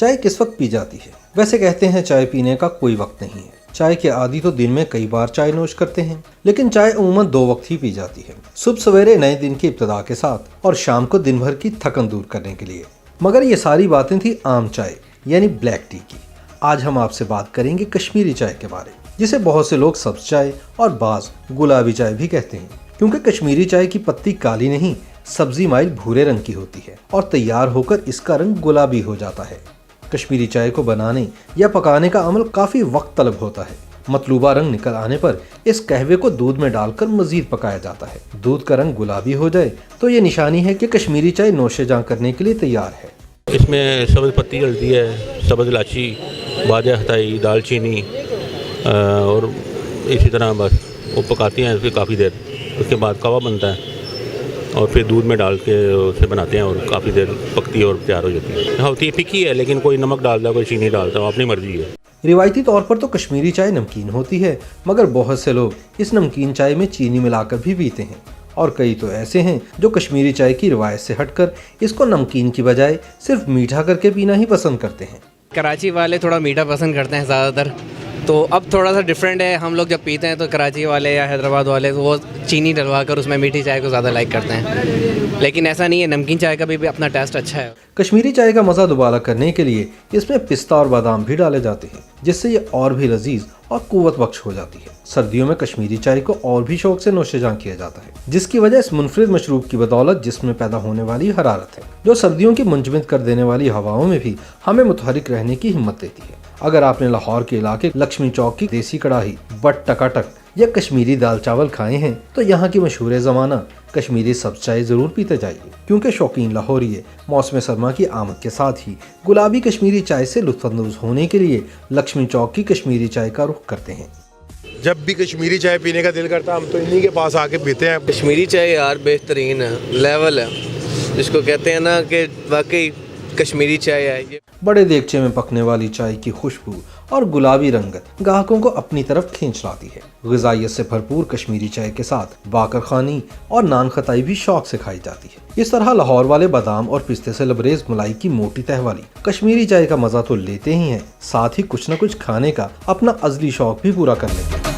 चाय किस वक्त पी जाती है? वैसे कहते हैं चाय पीने का कोई वक्त नहीं है। चाय के आदी तो दिन में कई बार चाय नोश करते हैं, लेकिन चाय अमूमन 2 वक्त ही पी जाती है, सुबह सवेरे नए दिन की इब्तिदा के साथ और शाम को दिन भर की थकन दूर करने के लिए। मगर ये सारी बातें थी आम चाय यानी ब्लैक टी की। आज हम आपसे बात करेंगे कश्मीरी चाय के बारे, जिसे बहुत से लोग सब्ज चाय और बाज गुलाबी चाय भी कहते हैं, क्योंकि कश्मीरी चाय की पत्ती काली नहीं, सब्जी माइल भूरे रंग की होती है और तैयार होकर इसका रंग गुलाबी हो जाता है। कश्मीरी चाय को बनाने या पकाने का अमल काफी वक्त तलब होता है। मतलूबा रंग निकल आने पर इस कहवे को दूध में डालकर मजीद पकाया जाता है। दूध का रंग गुलाबी हो जाए तो ये निशानी है कि कश्मीरी चाय नोशेजां करने के लिए तैयार है। इसमें सब्ज़ पत्ती डलती है, सब्ज़ इलायची, बाजा हताई, दालचीनी और इसी तरह बस वो पकाती हैं उसकी काफ़ी देर। उसके बाद कवा बनता है और फिर दूध में डाल के उसे बनाते हैं और काफ़ी देर पकती है और तैयार हो जाती है। होती है फीकी है, लेकिन कोई नमक डालता है, कोई चीनी डालता है, अपनी मर्जी है। रिवायती तौर पर तो कश्मीरी चाय नमकीन होती है, मगर बहुत से लोग इस नमकीन चाय में चीनी मिलाकर भी पीते हैं और कई तो ऐसे हैं जो कश्मीरी चाय की रिवायत से हटकर इसको नमकीन की बजाय सिर्फ मीठा करके पीना ही पसंद करते हैं। कराची वाले थोड़ा मीठा पसंद करते हैं ज़्यादातर, तो अब थोड़ा सा डिफरेंट है। हम लोग जब पीते हैं तो कराची वाले या हैदराबाद वाले तो वो चीनी डलवा कर उसमें मीठी चाय को ज़्यादा लाइक करते हैं, लेकिन ऐसा नहीं है, नमकीन चाय का भी अपना टेस्ट अच्छा है। कश्मीरी चाय का मज़ा दोबारा करने के लिए इसमें पिस्ता और बादाम भी डाले जाते हैं, जिससे ये और भी लजीज और कुव्वत बख्श हो जाती है। सर्दियों में कश्मीरी चाय को और भी शौक से नोशेजां किया जाता है, जिसकी वजह इस मुनफरिद मशरूब की बदौलत जिसमें पैदा होने वाली हरारत है, जो सर्दियों की मुंजमद कर देने वाली हवाओं में भी हमें मुतहरिक रहने की हिम्मत देती है। अगर आपने लाहौर के इलाके लक्ष्मी चौक की देसी कढ़ाई, बट टकाटक या कश्मीरी दाल चावल खाए हैं तो यहाँ की मशहूर ज़माना कश्मीरी सब्ज चाय जरूर पीते जाइए, क्योंकि शौकीन लाहौरिये मौसम सरमा की आमद के साथ ही गुलाबी कश्मीरी चाय से लुत्फानंदोज होने के लिए लक्ष्मी चौक की कश्मीरी चाय का रुख करते हैं। जब भी कश्मीरी चाय पीने का दिल करता है हम तो इन्हीं के पास आके पीते हैं। कश्मीरी चाय यार बेहतरीन है, लेवल है, जिसको कहते हैं ना कि वाकई कश्मीरी चाय है ये। बड़े देगचे में पकने वाली चाय की खुशबू और गुलाबी रंगत ग्राहकों को अपनी तरफ खींच लाती है। ग़िज़ाइयत से भरपूर कश्मीरी चाय के साथ बाकर खानी और नान खताई भी शौक से खाई जाती है। इस तरह लाहौर वाले बादाम और पिस्ते से लबरेज मलाई की मोटी तह वाली कश्मीरी चाय का मजा तो लेते ही हैं, साथ ही कुछ न कुछ खाने का अपना अज़ली शौक भी पूरा कर लेते हैं।